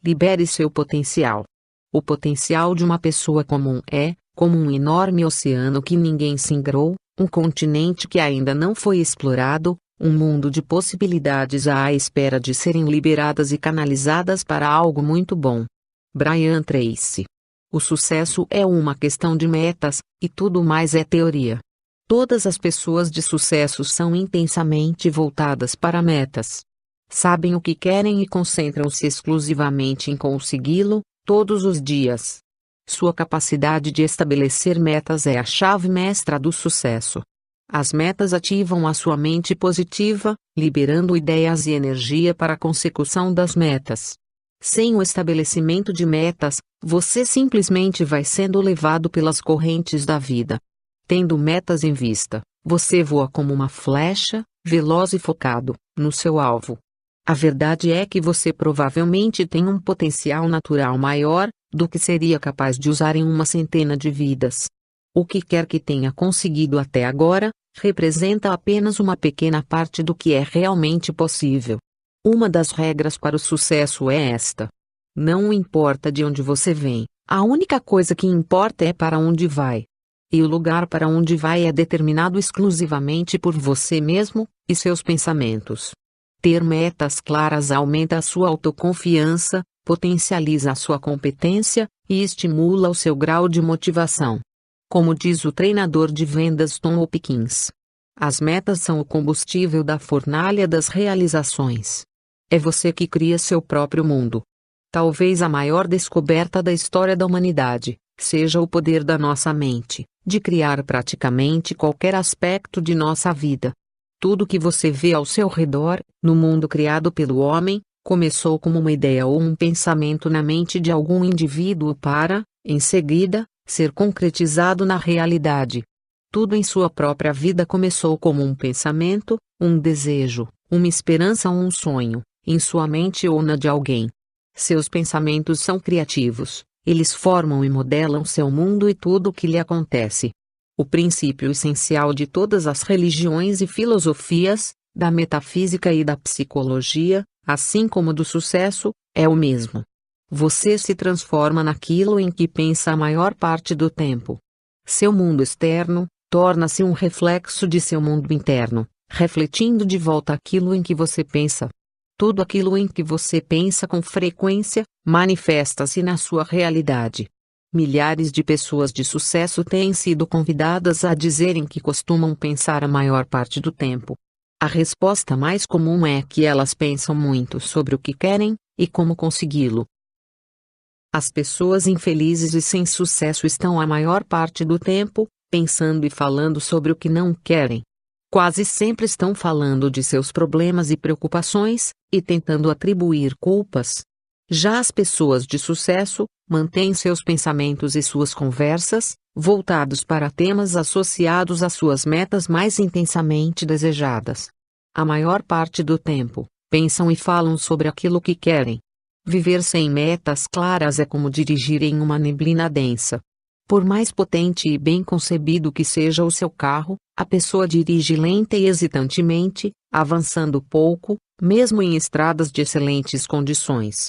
Libere seu potencial. O potencial de uma pessoa comum é, como um enorme oceano que ninguém singrou, um continente que ainda não foi explorado, um mundo de possibilidades à espera de serem liberadas e canalizadas para algo muito bom. Brian Tracy. O sucesso é uma questão de metas, e tudo mais é teoria. Todas as pessoas de sucesso são intensamente voltadas para metas. Sabem o que querem e concentram-se exclusivamente em consegui-lo, todos os dias. Sua capacidade de estabelecer metas é a chave mestra do sucesso. As metas ativam a sua mente positiva, liberando ideias e energia para a consecução das metas. Sem o estabelecimento de metas, você simplesmente vai sendo levado pelas correntes da vida. Tendo metas em vista, você voa como uma flecha, veloz e focado, no seu alvo. A verdade é que você provavelmente tem um potencial natural maior do que seria capaz de usar em uma centena de vidas. O que quer que tenha conseguido até agora, representa apenas uma pequena parte do que é realmente possível. Uma das regras para o sucesso é esta: não importa de onde você vem, a única coisa que importa é para onde vai. E o lugar para onde vai é determinado exclusivamente por você mesmo e seus pensamentos. Ter metas claras aumenta a sua autoconfiança, potencializa a sua competência e estimula o seu grau de motivação. Como diz o treinador de vendas Tom Hopkins, as metas são o combustível da fornalha das realizações. É você que cria seu próprio mundo. Talvez a maior descoberta da história da humanidade seja o poder da nossa mente, de criar praticamente qualquer aspecto de nossa vida. Tudo que você vê ao seu redor, no mundo criado pelo homem, começou como uma ideia ou um pensamento na mente de algum indivíduo para, em seguida, ser concretizado na realidade. Tudo em sua própria vida começou como um pensamento, um desejo, uma esperança ou um sonho, em sua mente ou na de alguém. Seus pensamentos são criativos, eles formam e modelam seu mundo e tudo o que lhe acontece. O princípio essencial de todas as religiões e filosofias, da metafísica e da psicologia, assim como do sucesso, é o mesmo. Você se transforma naquilo em que pensa a maior parte do tempo. Seu mundo externo torna-se um reflexo de seu mundo interno, refletindo de volta aquilo em que você pensa. Tudo aquilo em que você pensa com frequência, manifesta-se na sua realidade. Milhares de pessoas de sucesso têm sido convidadas a dizerem que costumam pensar a maior parte do tempo. A resposta mais comum é que elas pensam muito sobre o que querem e como consegui-lo. As pessoas infelizes e sem sucesso estão a maior parte do tempo pensando e falando sobre o que não querem. Quase sempre estão falando de seus problemas e preocupações, e tentando atribuir culpas. Já as pessoas de sucesso mantêm seus pensamentos e suas conversas voltados para temas associados às suas metas mais intensamente desejadas. A maior parte do tempo, pensam e falam sobre aquilo que querem. Viver sem metas claras é como dirigir em uma neblina densa. Por mais potente e bem concebido que seja o seu carro, a pessoa dirige lenta e hesitantemente, avançando pouco, mesmo em estradas de excelentes condições.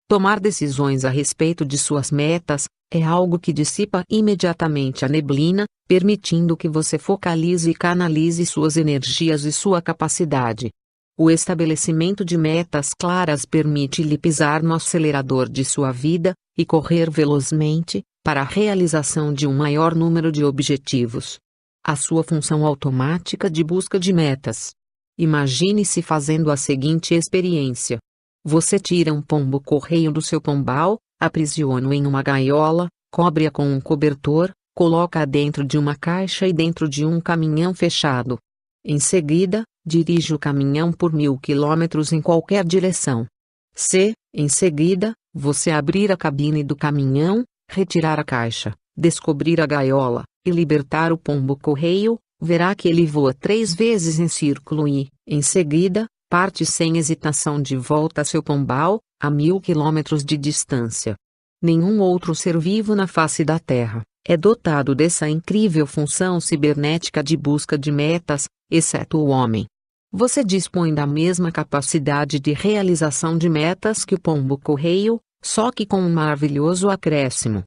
Tomar decisões a respeito de suas metas é algo que dissipa imediatamente a neblina, permitindo que você focalize e canalize suas energias e sua capacidade. O estabelecimento de metas claras permite-lhe pisar no acelerador de sua vida e correr velozmente para a realização de um maior número de objetivos. A sua função automática de busca de metas. Imagine-se fazendo a seguinte experiência. Você tira um pombo-correio do seu pombal, aprisiona-o em uma gaiola, cobre-a com um cobertor, coloca-a dentro de uma caixa e dentro de um caminhão fechado. Em seguida, dirige o caminhão por 1000 km em qualquer direção. Se, em seguida, você abrir a cabine do caminhão, retirar a caixa, descobrir a gaiola e libertar o pombo-correio, verá que ele voa 3 vezes em círculo e, em seguida, parte sem hesitação de volta a seu pombal, a 1000 km de distância. Nenhum outro ser vivo na face da Terra é dotado dessa incrível função cibernética de busca de metas, exceto o homem. Você dispõe da mesma capacidade de realização de metas que o pombo-correio, só que com um maravilhoso acréscimo.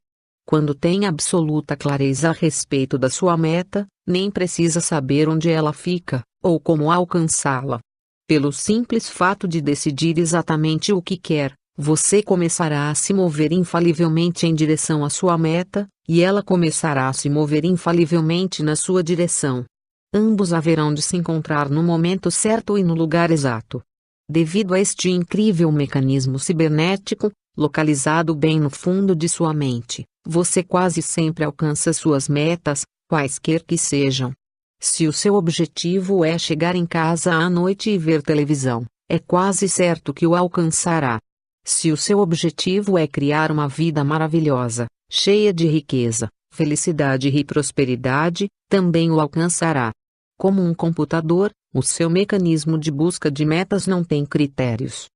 Quando tem absoluta clareza a respeito da sua meta, nem precisa saber onde ela fica, ou como alcançá-la. Pelo simples fato de decidir exatamente o que quer, você começará a se mover infalivelmente em direção à sua meta, e ela começará a se mover infalivelmente na sua direção. Ambos haverão de se encontrar no momento certo e no lugar exato. Devido a este incrível mecanismo cibernético, localizado bem no fundo de sua mente, você quase sempre alcança suas metas, quaisquer que sejam. Se o seu objetivo é chegar em casa à noite e ver televisão, é quase certo que o alcançará. Se o seu objetivo é criar uma vida maravilhosa, cheia de riqueza, felicidade e prosperidade, também o alcançará. Como um computador, o seu mecanismo de busca de metas não tem critérios.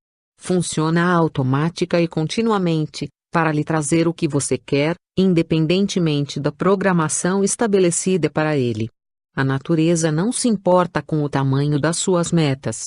Funciona automática e continuamente, para lhe trazer o que você quer, independentemente da programação estabelecida para ele. A natureza não se importa com o tamanho das suas metas.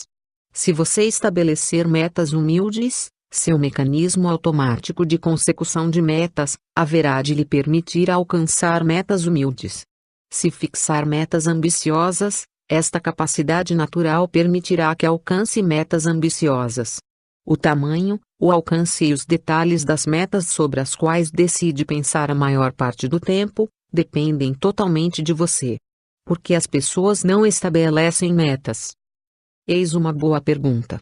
Se você estabelecer metas humildes, seu mecanismo automático de consecução de metas haverá de lhe permitir alcançar metas humildes. Se fixar metas ambiciosas, esta capacidade natural permitirá que alcance metas ambiciosas. O tamanho, o alcance e os detalhes das metas sobre as quais decide pensar a maior parte do tempo, dependem totalmente de você. Por que as pessoas não estabelecem metas? Eis uma boa pergunta.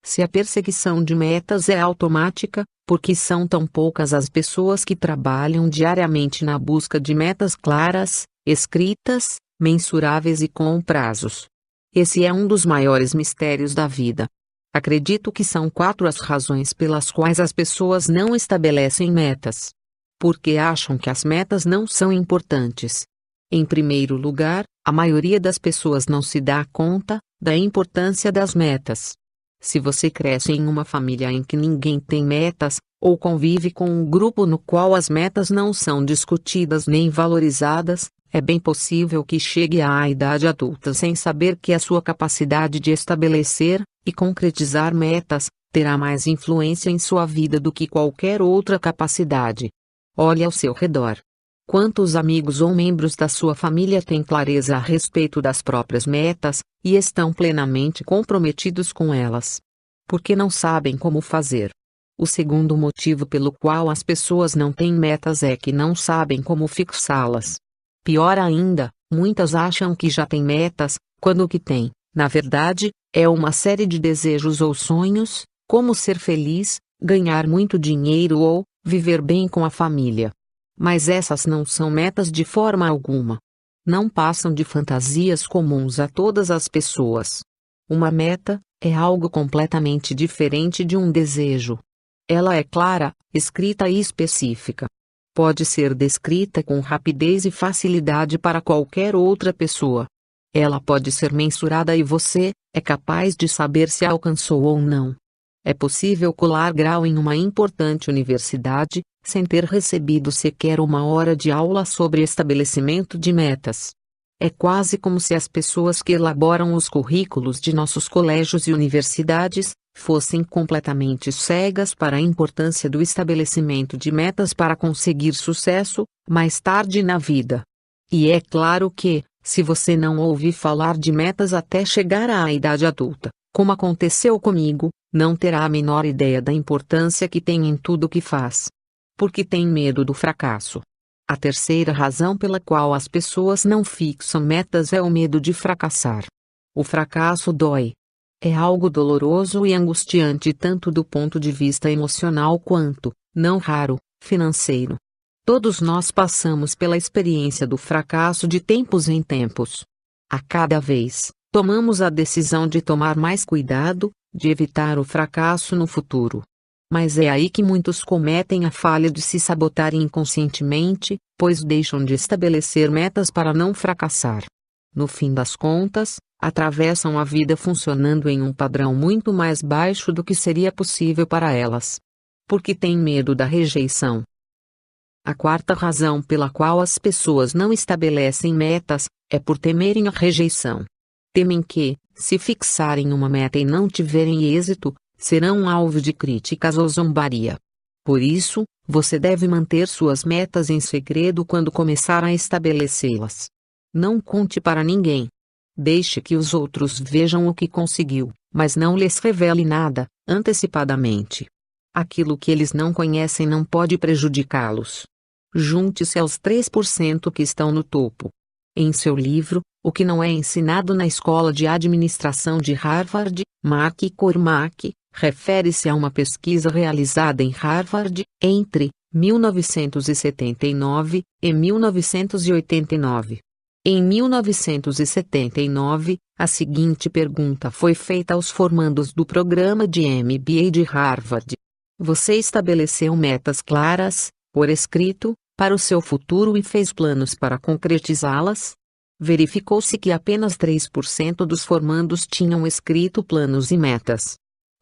Se a perseguição de metas é automática, por que são tão poucas as pessoas que trabalham diariamente na busca de metas claras, escritas, mensuráveis e com prazos? Esse é um dos maiores mistérios da vida. Acredito que são 4 as razões pelas quais as pessoas não estabelecem metas. Porque acham que as metas não são importantes. Em primeiro lugar, a maioria das pessoas não se dá conta da importância das metas. Se você cresce em uma família em que ninguém tem metas, ou convive com um grupo no qual as metas não são discutidas nem valorizadas, é bem possível que chegue à idade adulta sem saber que a sua capacidade de estabelecer e concretizar metas terá mais influência em sua vida do que qualquer outra capacidade. Olhe ao seu redor. Quantos amigos ou membros da sua família têm clareza a respeito das próprias metas, e estão plenamente comprometidos com elas? Porque não sabem como fazer. O segundo motivo pelo qual as pessoas não têm metas é que não sabem como fixá-las. Pior ainda, muitas acham que já têm metas, quando o que têm, na verdade, é uma série de desejos ou sonhos, como ser feliz, ganhar muito dinheiro ou viver bem com a família. Mas essas não são metas de forma alguma. Não passam de fantasias comuns a todas as pessoas. Uma meta é algo completamente diferente de um desejo. Ela é clara, escrita e específica. Pode ser descrita com rapidez e facilidade para qualquer outra pessoa. Ela pode ser mensurada e você é capaz de saber se a alcançou ou não. É possível colar grau em uma importante universidade, sem ter recebido sequer uma hora de aula sobre estabelecimento de metas. É quase como se as pessoas que elaboram os currículos de nossos colégios e universidades fossem completamente cegas para a importância do estabelecimento de metas para conseguir sucesso, mais tarde na vida. E é claro que, se você não ouvir falar de metas até chegar à idade adulta, como aconteceu comigo, não terá a menor ideia da importância que tem em tudo o que faz. Porque tem medo do fracasso. A terceira razão pela qual as pessoas não fixam metas é o medo de fracassar. O fracasso dói. É algo doloroso e angustiante tanto do ponto de vista emocional quanto, não raro, financeiro. Todos nós passamos pela experiência do fracasso de tempos em tempos. A cada vez, tomamos a decisão de tomar mais cuidado, de evitar o fracasso no futuro. Mas é aí que muitos cometem a falha de se sabotar inconscientemente, pois deixam de estabelecer metas para não fracassar. No fim das contas, atravessam a vida funcionando em um padrão muito mais baixo do que seria possível para elas. Porque têm medo da rejeição. A quarta razão pela qual as pessoas não estabelecem metas é por temerem a rejeição. Temem que, se fixarem uma meta e não tiverem êxito, serão alvo de críticas ou zombaria. Por isso, você deve manter suas metas em segredo quando começar a estabelecê-las. Não conte para ninguém. Deixe que os outros vejam o que conseguiu, mas não lhes revele nada, antecipadamente. Aquilo que eles não conhecem não pode prejudicá-los. Junte-se aos 3% que estão no topo. Em seu livro, O que não é ensinado na Escola de Administração de Harvard, Mark Cormack refere-se a uma pesquisa realizada em Harvard, entre 1979 e 1989. Em 1979, a seguinte pergunta foi feita aos formandos do programa de MBA de Harvard. Você estabeleceu metas claras, por escrito, para o seu futuro e fez planos para concretizá-las? Verificou-se que apenas 3% dos formandos tinham escrito planos e metas.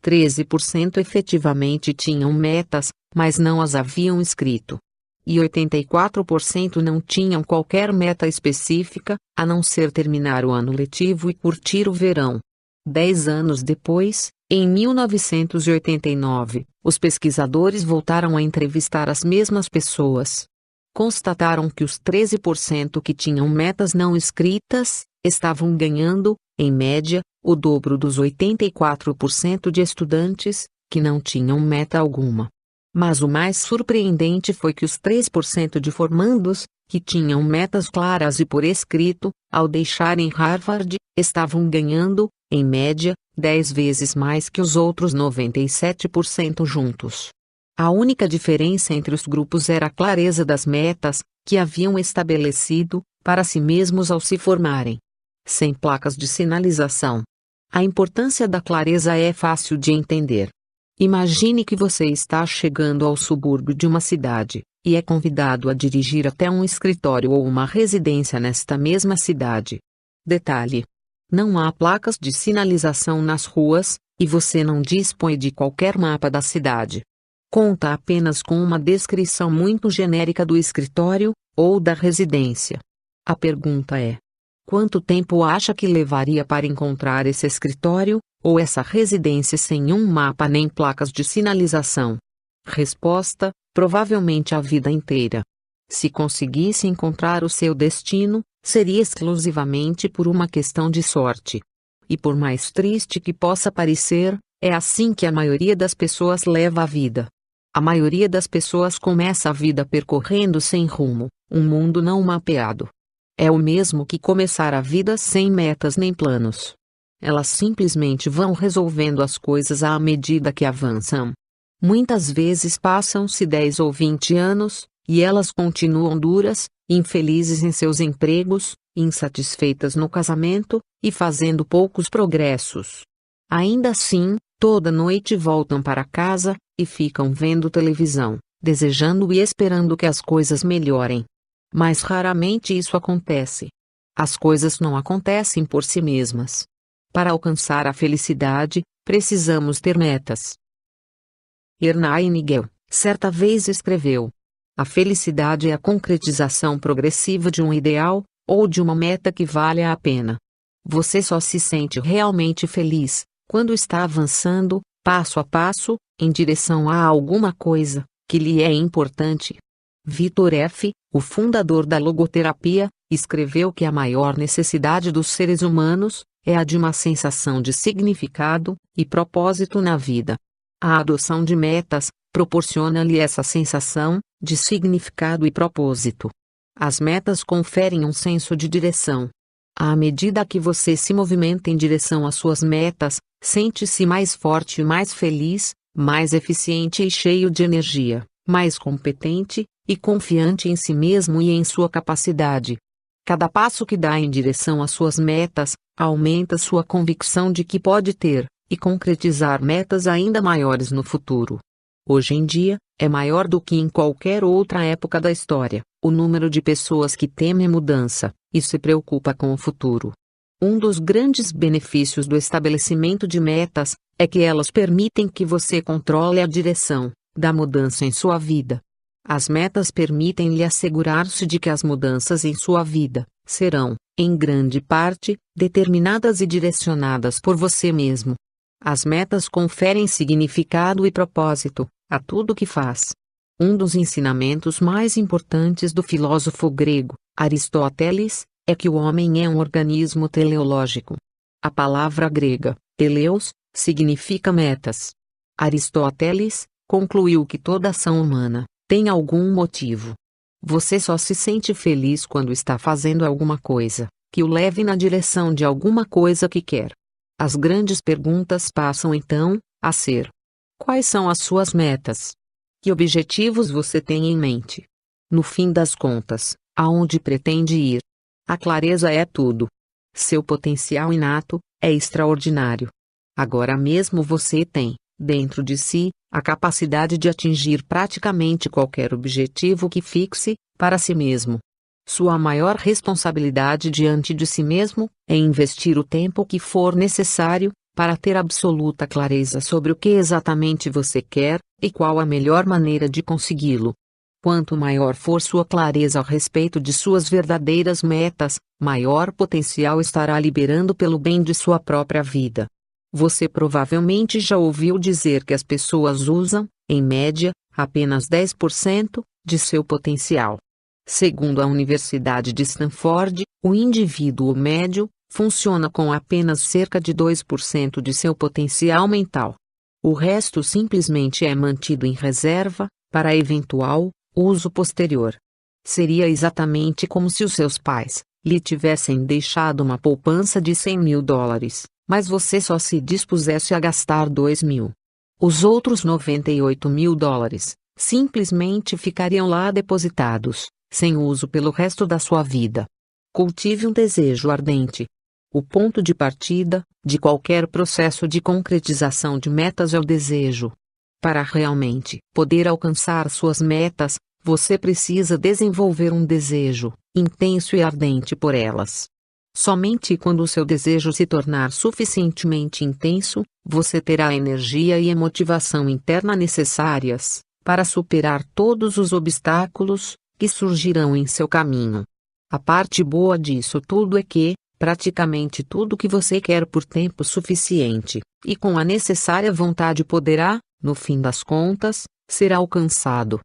13% efetivamente tinham metas, mas não as haviam escrito. E 84% não tinham qualquer meta específica, a não ser terminar o ano letivo e curtir o verão. 10 anos depois, em 1989, os pesquisadores voltaram a entrevistar as mesmas pessoas. Constataram que os 13% que tinham metas não escritas, estavam ganhando, em média, o dobro dos 84% de estudantes, que não tinham meta alguma. Mas o mais surpreendente foi que os 3% de formandos, que tinham metas claras e por escrito, ao deixarem Harvard, estavam ganhando, em média, 10 vezes mais que os outros 97% juntos. A única diferença entre os grupos era a clareza das metas, que haviam estabelecido, para si mesmos ao se formarem. Sem placas de sinalização. A importância da clareza é fácil de entender. Imagine que você está chegando ao subúrbio de uma cidade, e é convidado a dirigir até um escritório ou uma residência nesta mesma cidade. Detalhe: não há placas de sinalização nas ruas, e você não dispõe de qualquer mapa da cidade. Conta apenas com uma descrição muito genérica do escritório, ou da residência. A pergunta é: quanto tempo acha que levaria para encontrar esse escritório, ou essa residência sem um mapa nem placas de sinalização? Resposta: provavelmente a vida inteira. Se conseguisse encontrar o seu destino, seria exclusivamente por uma questão de sorte. E por mais triste que possa parecer, é assim que a maioria das pessoas leva a vida. A maioria das pessoas começa a vida percorrendo sem rumo, um mundo não mapeado. É o mesmo que começar a vida sem metas nem planos. Elas simplesmente vão resolvendo as coisas à medida que avançam. Muitas vezes passam-se 10 ou 20 anos, e elas continuam duras, infelizes em seus empregos, insatisfeitas no casamento, e fazendo poucos progressos. Ainda assim, toda noite voltam para casa, e ficam vendo televisão, desejando e esperando que as coisas melhorem. Mas raramente isso acontece. As coisas não acontecem por si mesmas. Para alcançar a felicidade, precisamos ter metas. Ernest Nigel, certa vez escreveu: a felicidade é a concretização progressiva de um ideal, ou de uma meta que valha a pena. Você só se sente realmente feliz quando está avançando, passo a passo, em direção a alguma coisa que lhe é importante. Victor F., o fundador da logoterapia, escreveu que a maior necessidade dos seres humanos é a de uma sensação de significado e propósito na vida. A adoção de metas proporciona-lhe essa sensação de significado e propósito. As metas conferem um senso de direção. À medida que você se movimenta em direção às suas metas, sente-se mais forte e mais feliz, mais eficiente e cheio de energia, mais competente e confiante em si mesmo e em sua capacidade. Cada passo que dá em direção às suas metas, aumenta sua convicção de que pode ter e concretizar metas ainda maiores no futuro. Hoje em dia, é maior do que em qualquer outra época da história, o número de pessoas que temem mudança e se preocupa com o futuro. Um dos grandes benefícios do estabelecimento de metas é que elas permitem que você controle a direção da mudança em sua vida. As metas permitem-lhe assegurar-se de que as mudanças em sua vida serão, em grande parte, determinadas e direcionadas por você mesmo. As metas conferem significado e propósito a tudo que faz. Um dos ensinamentos mais importantes do filósofo grego, Aristóteles, é que o homem é um organismo teleológico. A palavra grega, teleos, significa metas. Aristóteles concluiu que toda ação humana tem algum motivo. Você só se sente feliz quando está fazendo alguma coisa que o leve na direção de alguma coisa que quer. As grandes perguntas passam então a ser: quais são as suas metas? Que objetivos você tem em mente? No fim das contas, aonde pretende ir? A clareza é tudo. Seu potencial inato é extraordinário. Agora mesmo você tem, dentro de si, a capacidade de atingir praticamente qualquer objetivo que fixe para si mesmo. Sua maior responsabilidade diante de si mesmo é investir o tempo que for necessário para ter absoluta clareza sobre o que exatamente você quer e qual a melhor maneira de consegui-lo. Quanto maior for sua clareza a respeito de suas verdadeiras metas, maior potencial estará liberando pelo bem de sua própria vida. Você provavelmente já ouviu dizer que as pessoas usam, em média, apenas 10% de seu potencial. Segundo a Universidade de Stanford, o indivíduo médio funciona com apenas cerca de 2% de seu potencial mental. O resto simplesmente é mantido em reserva para eventual uso posterior. Seria exatamente como se os seus pais lhe tivessem deixado uma poupança de $100.000, mas você só se dispusesse a gastar $2.000. Os outros $98.000 simplesmente ficariam lá depositados, sem uso pelo resto da sua vida. Cultive um desejo ardente. O ponto de partida de qualquer processo de concretização de metas é o desejo. Para realmente poder alcançar suas metas, você precisa desenvolver um desejo intenso e ardente por elas. Somente quando o seu desejo se tornar suficientemente intenso, você terá a energia e a motivação interna necessárias para superar todos os obstáculos que surgirão em seu caminho. A parte boa disso tudo é que, praticamente tudo que você quer por tempo suficiente, e com a necessária vontade poderá, no fim das contas, ser alcançado.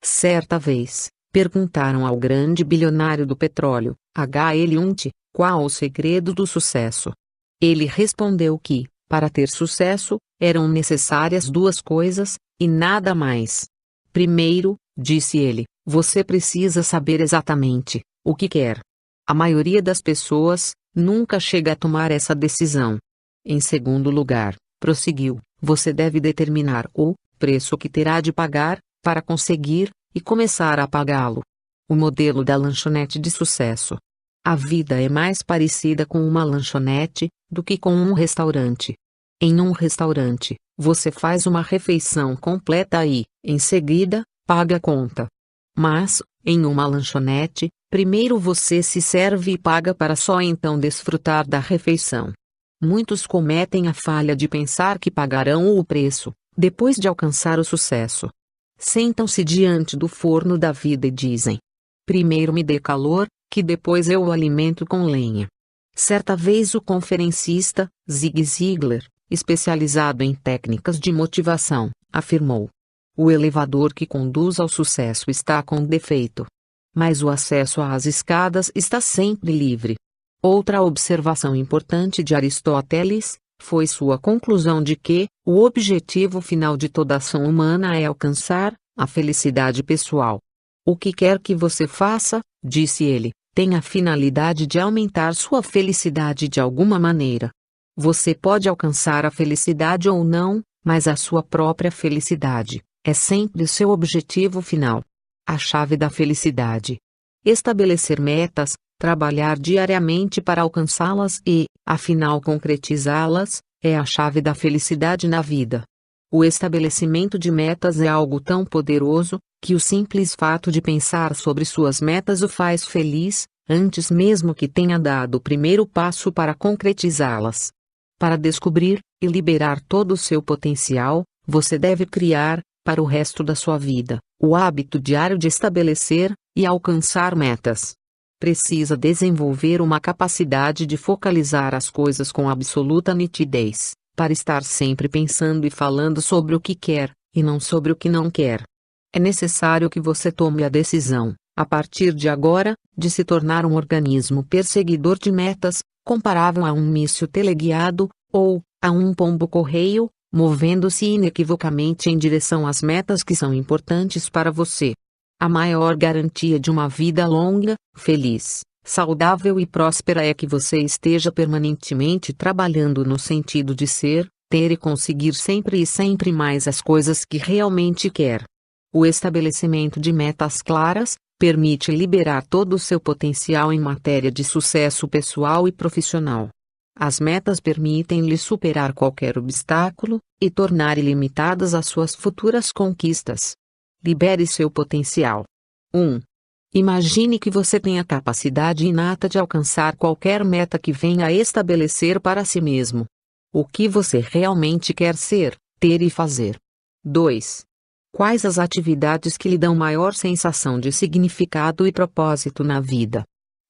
Certa vez, perguntaram ao grande bilionário do petróleo, H.L. Hunt, qual o segredo do sucesso. Ele respondeu que, para ter sucesso, eram necessárias duas coisas, e nada mais. Primeiro, disse ele, você precisa saber exatamente o que quer. A maioria das pessoas nunca chega a tomar essa decisão. Em segundo lugar, prosseguiu, você deve determinar o preço que terá de pagar para conseguir e começar a pagá-lo. O modelo da lanchonete de sucesso. A vida é mais parecida com uma lanchonete do que com um restaurante. Em um restaurante, você faz uma refeição completa e, em seguida, paga a conta. Mas, em uma lanchonete, primeiro você se serve e paga para só então desfrutar da refeição. Muitos cometem a falha de pensar que pagarão o preço, depois de alcançar o sucesso. Sentam-se diante do forno da vida e dizem: primeiro me dê calor, que depois eu o alimento com lenha. Certa vez o conferencista, Zig Ziglar, especializado em técnicas de motivação, afirmou: o elevador que conduz ao sucesso está com defeito. Mas o acesso às escadas está sempre livre. Outra observação importante de Aristóteles foi sua conclusão de que o objetivo final de toda ação humana é alcançar a felicidade pessoal. O que quer que você faça, disse ele, tem a finalidade de aumentar sua felicidade de alguma maneira. Você pode alcançar a felicidade ou não, mas a sua própria felicidade é sempre o seu objetivo final. A chave da felicidade. Estabelecer metas, trabalhar diariamente para alcançá-las e, afinal, concretizá-las, é a chave da felicidade na vida. O estabelecimento de metas é algo tão poderoso, que o simples fato de pensar sobre suas metas o faz feliz, antes mesmo que tenha dado o primeiro passo para concretizá-las. Para descobrir e liberar todo o seu potencial, você deve criar, para o resto da sua vida, o hábito diário de estabelecer e alcançar metas. Precisa desenvolver uma capacidade de focalizar as coisas com absoluta nitidez, para estar sempre pensando e falando sobre o que quer, e não sobre o que não quer. É necessário que você tome a decisão, a partir de agora, de se tornar um organismo perseguidor de metas, comparável a um míssil teleguiado, ou a um pombo-correio, movendo-se inequivocamente em direção às metas que são importantes para você. A maior garantia de uma vida longa, feliz, saudável e próspera é que você esteja permanentemente trabalhando no sentido de ser, ter e conseguir sempre e sempre mais as coisas que realmente quer. O estabelecimento de metas claras permite liberar todo o seu potencial em matéria de sucesso pessoal e profissional. As metas permitem-lhe superar qualquer obstáculo e tornar ilimitadas as suas futuras conquistas. Libere seu potencial. 1. Imagine que você tem a capacidade inata de alcançar qualquer meta que venha a estabelecer para si mesmo. O que você realmente quer ser, ter e fazer. 2. Quais as atividades que lhe dão maior sensação de significado e propósito na vida?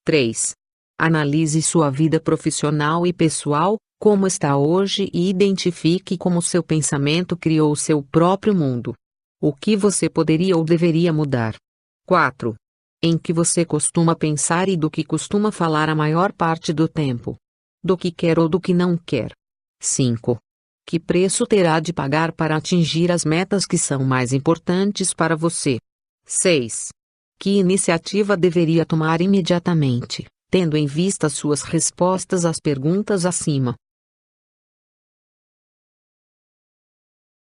3. Analise sua vida profissional e pessoal, como está hoje e identifique como seu pensamento criou seu próprio mundo. O que você poderia ou deveria mudar? 4. Em que você costuma pensar e do que costuma falar a maior parte do tempo? Do que quer ou do que não quer? 5. Que preço terá de pagar para atingir as metas que são mais importantes para você? 6. Que iniciativa deveria tomar imediatamente, tendo em vista suas respostas às perguntas acima?